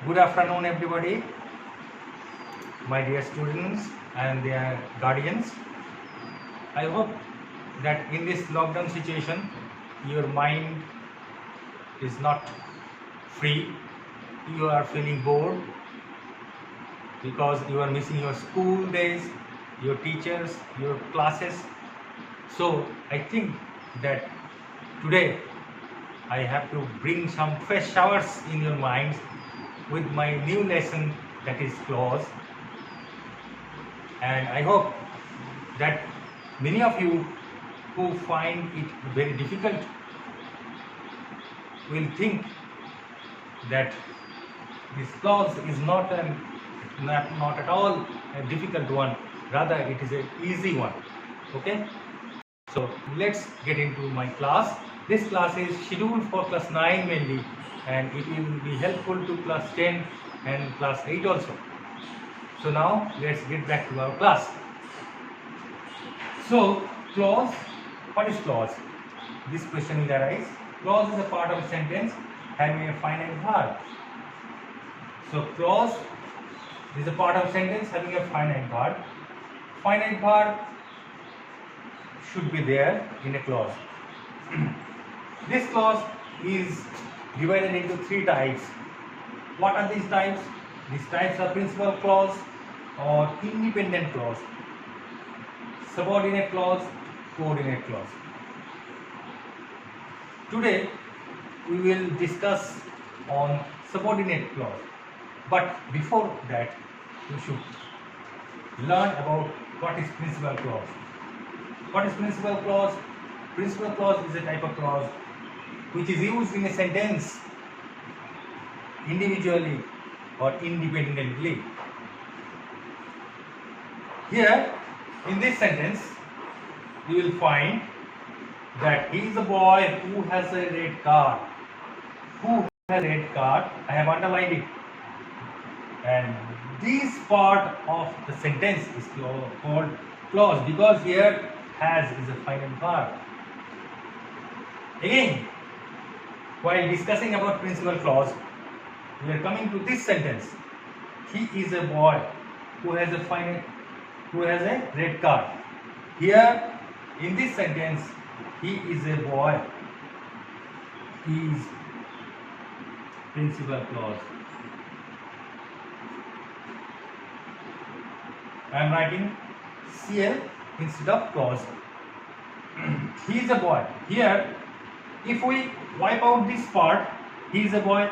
Good afternoon, everybody, my dear students and their guardians. I hope that in this lockdown situation, your mind is not free. You are feeling bored because you are missing your school days, your teachers, your classes. So I think that today I have to bring some fresh showers in your minds with my new lesson, that is clause. And I hope that many of you who find it very difficult will think that this clause is not at all a difficult one, rather it is an easy one. Okay, so let's get into my class. This class is scheduled for class 9 mainly, and it will be helpful to class 10 and class 8 also. So now let's get back to our class. So clause, what is clause? This question will arise. Clause is a part of a sentence having a finite verb. So clause is a part of a sentence having a finite verb. Finite verb should be there in a clause. This clause is divided into three types. What are these types? These types are principal clause or independent clause, subordinate clause, coordinate clause. Today we will discuss on subordinate clause, but before that we should learn about what is principal clause. What is principal clause? Principal clause is a type of clause which is used in a sentence individually or independently. Here in this sentence you will find that he is a boy who has a red car. Who has a red car? I have underlined it. And this part of the sentence is called clause because here has is a finite verb. Again, while discussing about principal clause, we are coming to this sentence. He is a boy who has a red car. Here in this sentence, he is a boy is principal clause. I am writing CL instead of clause. He is a boy. Here, if we wipe out this part, he is a boy,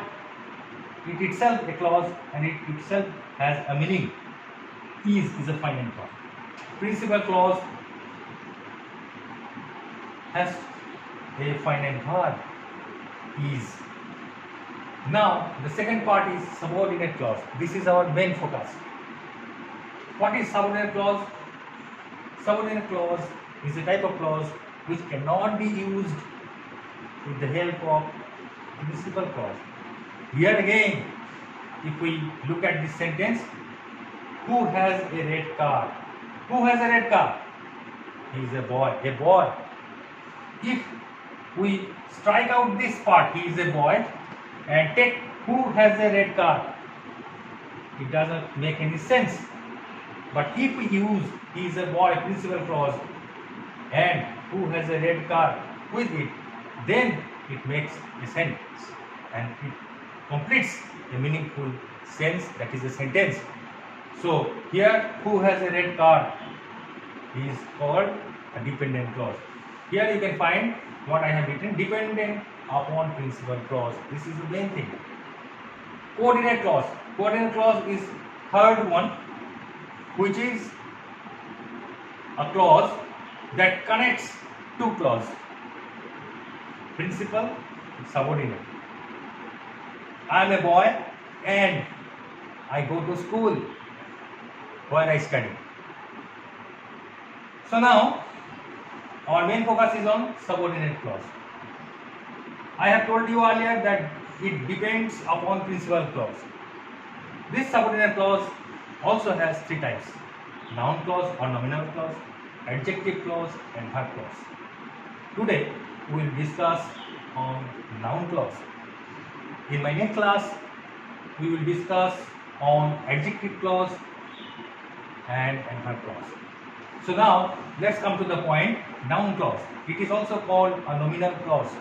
it itself a clause and it itself has a meaning. Is a finite verb. Principal clause has a finite verb, is. Now the second part is subordinate clause. This is our main focus. What is subordinate clause? Subordinate clause is a type of clause which cannot be used with the help of principal clause. Here again, if we look at this sentence, who has a red car? Who has a red car? He is a boy. A boy. If we strike out this part, he is a boy, and take who has a red car, it doesn't make any sense. But if we use he is a boy principal clause and who has a red car with it, then it makes a sentence and it completes a meaningful sense, that is a sentence. So here who has a red car is called a dependent clause. Here you can find what I have written, dependent upon principal clause. This is the main thing. Coordinate clause. Coordinate clause is third one, which is a clause that connects two clauses, principal and subordinate. I am a boy and I go to school where I study. So now our main focus is on subordinate clause. I have told you earlier that it depends upon principal clause. This subordinate clause also has three types: noun clause or nominal clause, adjective clause and verb clause. Today we will discuss on noun clause. In my next class we will discuss on adjective clause and adverb clause. So now let's come to the point, noun clause. It is also called a nominal clause.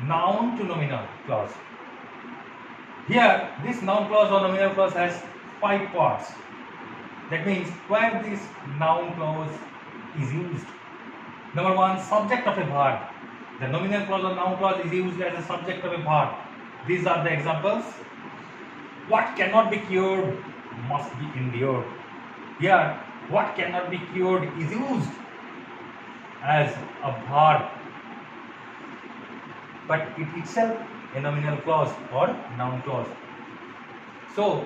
Noun to nominal clause. Here this noun clause or nominal clause has 5 parts. That means where this noun clause is used. Number 1, subject of a verb. The nominal clause or noun clause is used as a subject of a verb. These are the examples. What cannot be cured must be endured. Here, what cannot be cured is used as a verb, but it itself a nominal clause or noun clause. So,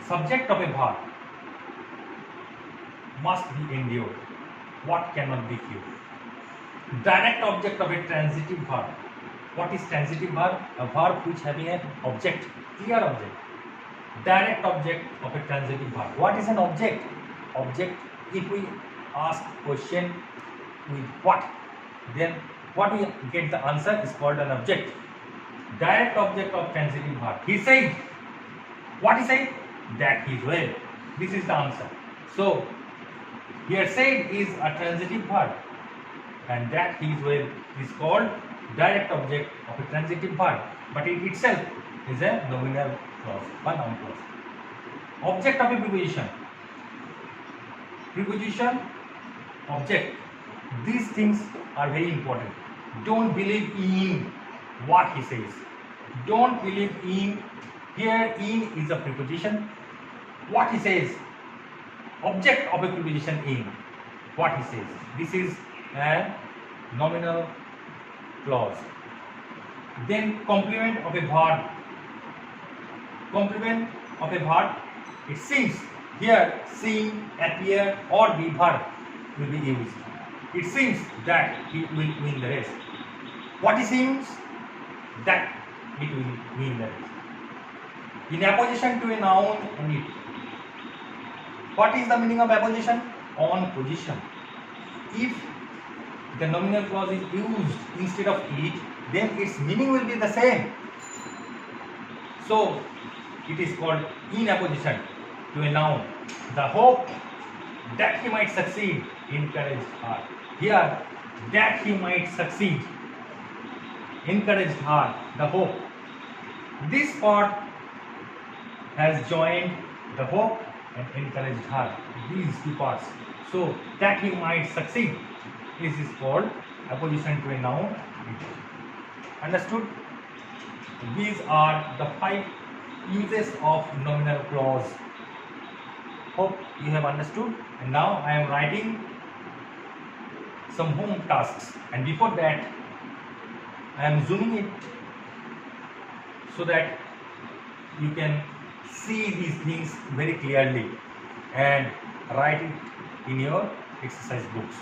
subject of a verb must be endured. What cannot be cured. Direct object of a transitive verb. What is transitive verb? A verb which having an object, clear object. Direct object of a transitive verb. What is an object? Object, if we ask question with what, then what we get the answer is called an object. Direct object of transitive verb. He said. What he said? That he is well. This is the answer. So, here said is a transitive verb, and that he is well is called direct object of a transitive verb, but it itself is a nominal clause or noun clause. Object of a preposition. Preposition, object. These things are very important. Don't believe in what he says. Don't believe in. Here in is a preposition. What he says. Object of a preposition in. What he says. This is a nominal clause. Then complement of a verb. Complement of a verb. It seems. Here seem, appear or be verb will be used. It seems that it will win the race. What it seems? That it will win the race. In apposition to a noun and it. What is the meaning of apposition? On position. If the nominal clause is used instead of it, then its meaning will be the same. So it is called in apposition to a noun. The hope that he might succeed, encouraged her. Here, that he might succeed, encouraged her, the hope. This part has joined the hope and encouraged her. These two parts. So, that he might succeed. This is called apposition to a noun. Understood? These are the 5 uses of nominal clause. Hope you have understood. And now I am writing some home tasks, and before that I am zooming it so that you can see these things very clearly and write it in your exercise books.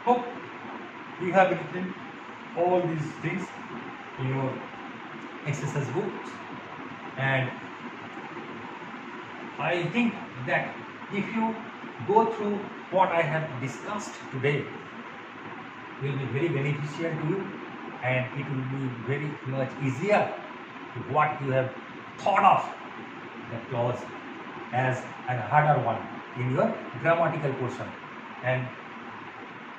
Hope you have written all these things in your exercise books, and I think that if you go through what I have discussed today, it will be very beneficial to you, and it will be very much easier to what you have thought of the clause as a harder one in your grammatical portion. And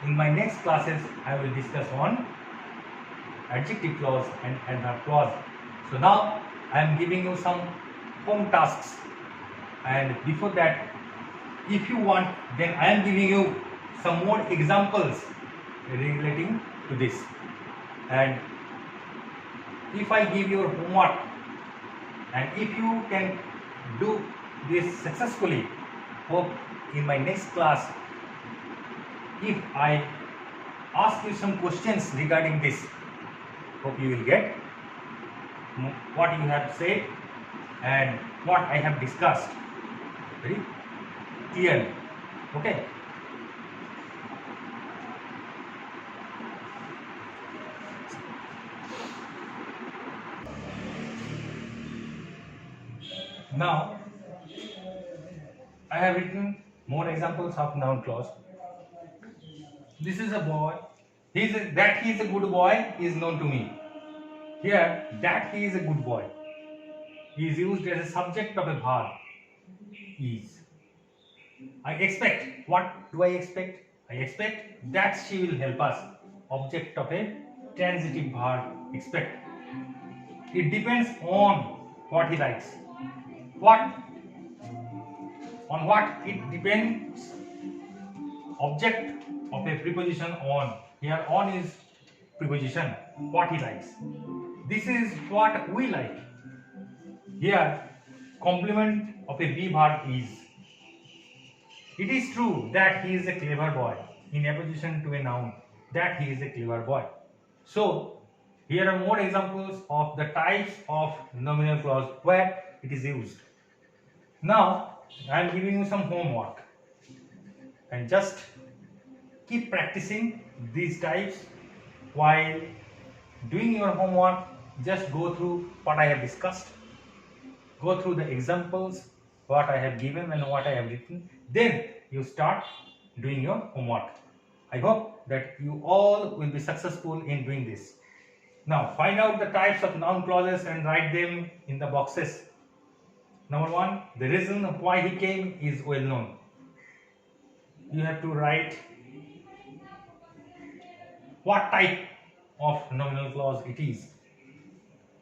in my next classes, I will discuss on adjective clause and adverb clause. So now I am giving you some home tasks, and before that, if you want, then I am giving you some more examples relating to this. And if I give your homework, and if you can do this successfully, hope in my next class, if I ask you some questions regarding this, hope you will get what you have said and what I have discussed very clearly. Okay. Now I have written more examples of noun clause. This is a boy. That he is a good boy is known to me. Here, that he is a good boy is used as a subject of a verb. Is. I expect. What do I expect? I expect that she will help us. Object of a transitive verb. Expect. It depends on what he likes. What? On what? It depends. Object of a preposition on. Here on is preposition. What he likes. This is what we like. Here complement of a be verb is. It is true that he is a clever boy in opposition to a noun that he is a clever boy. So here are more examples of the types of nominal clause where it is used. Now I am giving you some homework and just keep practicing these types while doing your homework. Just go through what I have discussed, go through the examples, what I have given and what I have written. Then you start doing your homework. I hope that you all will be successful in doing this. Now find out the types of noun clauses and write them in the boxes. Number 1, the reason why he came is well known. You have to write what type of nominal clause it is.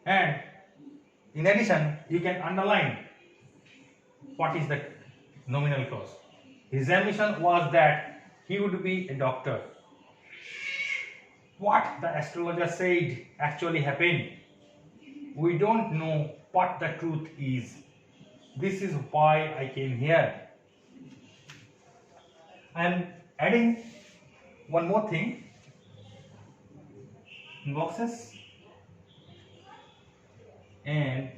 And in addition, you can underline what is the nominal clause. His ambition was that he would be a doctor. What the astrologer said actually happened. We don't know what the truth is. This is why I came here. I am adding one more thing in boxes and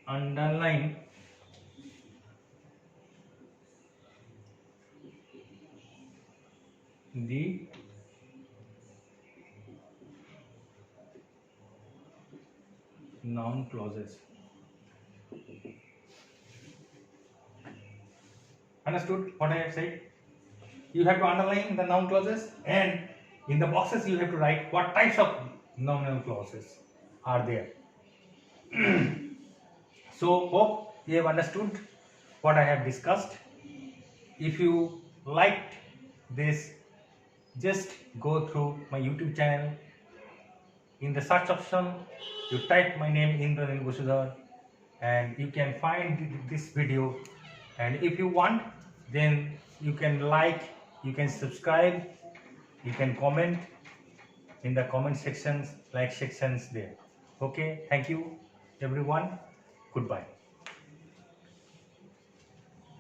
underline the noun clauses. Understood what I have said? You have to underline the noun clauses and in the boxes you have to write what types of nominal clauses are there. So hope you have understood what I have discussed. If you liked this, just go through my YouTube channel. In the search option, you type my name Indranil Bosudhar and you can find this video. And if you want, then you can like, you can subscribe, you can comment in the comment sections, like sections there. Okay, thank you everyone. Goodbye.